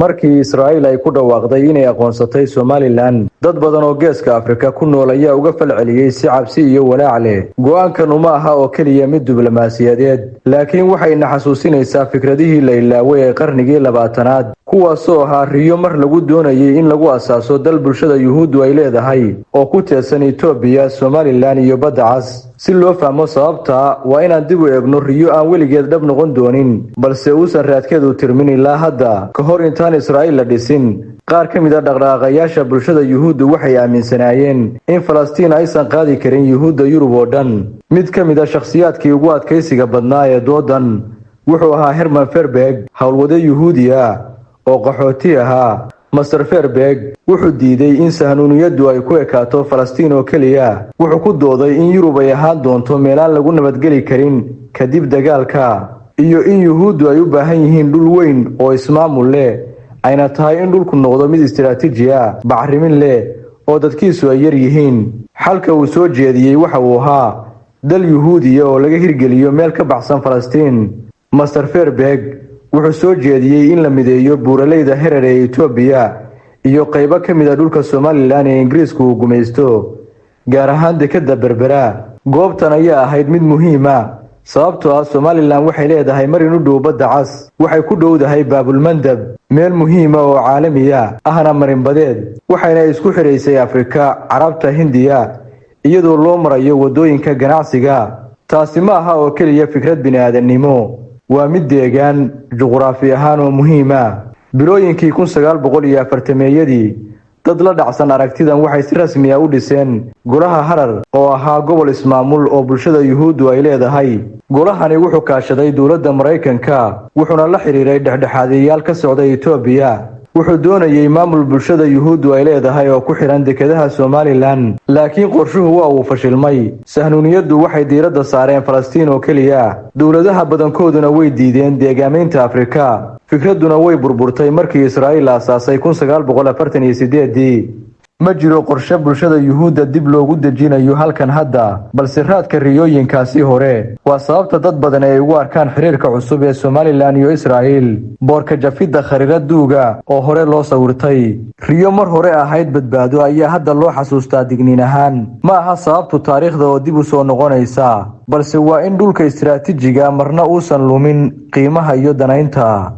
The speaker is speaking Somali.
markii Israa'iil ay ku dhawaaqday inay aqoonsatay Somaliland dad badan oo geeska Afrika ku nool ayaa uga falceliyay si cabsi iyo walaac leh go'aankan uma aha oo kaliya mid diblomaasiyadeed laakiin waxay xasuusinaysaa fikradihii la ilaaway ee qarnigii 20aad kuwaasoo ahaa riyo mar lagu doonayay in lagu asaaso dal bulshada Yuhuuddu ay leedahay oo ku teedsan Itoobiya, Somaliland iyo Badda Cas. si loo fahmo sababta waa inaan dib u eegno riyo aan weligeed dhab noqon doonin balse uusan raadkeedu tirmin ilaa hadda ka hor intaan Israa'iil la dhisin. qaar ka mid ah dhaqdhaqaaqayaasha bulshada Yuhuuddu waxay aaminsanaayeen in Falastiin aysan qaadi karin Yuhuudda Yurub oo dhan. mid ka mid ah shakhsiyaadkii ugu adkaysiga badnaa ee doodan wuxuu ahaa Herman Ferberg, hawlwade Yuhuudi ah oo qaxooti ahaa. Master Ferberg wuxuu diiday in sahanuuniyadu ay ku ekaato Falastiin oo kaliya. wuxuu ku dooday in Yurub ay ahaan doonto meel aan lagu nabadgeli karin kadib dagaalka iyo in Yuhuuddu ay u baahan yihiin dhul weyn oo ismaamul leh ayna tahay in dhulku noqdo mid istiraatiiji ah, bacrimin leh oo dadkiisu ay yar yihiin. xalka uu soo jeediyay waxa uu ahaa dal Yuhuudi oo laga hirgeliyo meel ka baxsan Falastiin. Master Ferberg wuxuu soo jeediyay in la mideeyo buuraleyda Herer ee Itoobiya iyo qaybo ka mid ah dhulka Somaliland ee Ingiriisku uu gumaysto, gaar ahaan dekedda Berbera. goobtan ayaa ahayd mid muhiim ah sababtoo ah Somaliland waxay leedahay marin u dhow Badda Cas, waxay ku dhowdahay Baabul Mandab, meel muhiim ah oo caalami ah ahna marin badeed, waxayna isku xiraysay Afrika, Carabta, Hindiya iyadoo loo marayo wadooyinka ganacsiga. taasi ma aha oo kaliya fikrad bini'aadanimo, waa mid deegaan juqraafi ahaan oo muhiim ah. bilooyinkii 1940meeyadii dad la dhacsan aragtidan waxay si rasmi ah u dhiseen golaha Harar oo ahaa gobol ismaamul oo bulshada Yuhuuddu ay leedahay. golahani wuxuu kaashaday dowladda Mareykanka wuxuuna la xiriiray dhexdhexaadiyaal ka socday Itoobiya. wuxuu doonayay maamul bulshada Yuhuuddu ay leedahay oo ku xiran dekedaha Somaliland, laakiin qorshuhu waa uu fashilmay. sahanuuniyadu waxay diiradda saareen Falastiin oo kaliya. dowladaha badankooduna way diideen deegaamaynta Afrika. fikraduna way burburtay markii Israa'iil aasaasay 1948. ma jiro qorshe bulshada Yuhuudda dib loogu dejinayo halkan hadda, balse raadka riyooyinkaasi hore waa sababta dad badan ay ugu arkaan xiriirka cusub ee Somaliland iyo Israa'iil. boorka jafidda khariirad duuga oo hore loo sawirtay riyo mar hore ahayd badbaado ayaa hadda loo xasuustaa digniin ahaan. ma aha sababtu taariikhda oo dib u soo noqonaysa, balse waa in dhulka istiraatiijiga marna uusan lumin qiimaha iyo danaynta.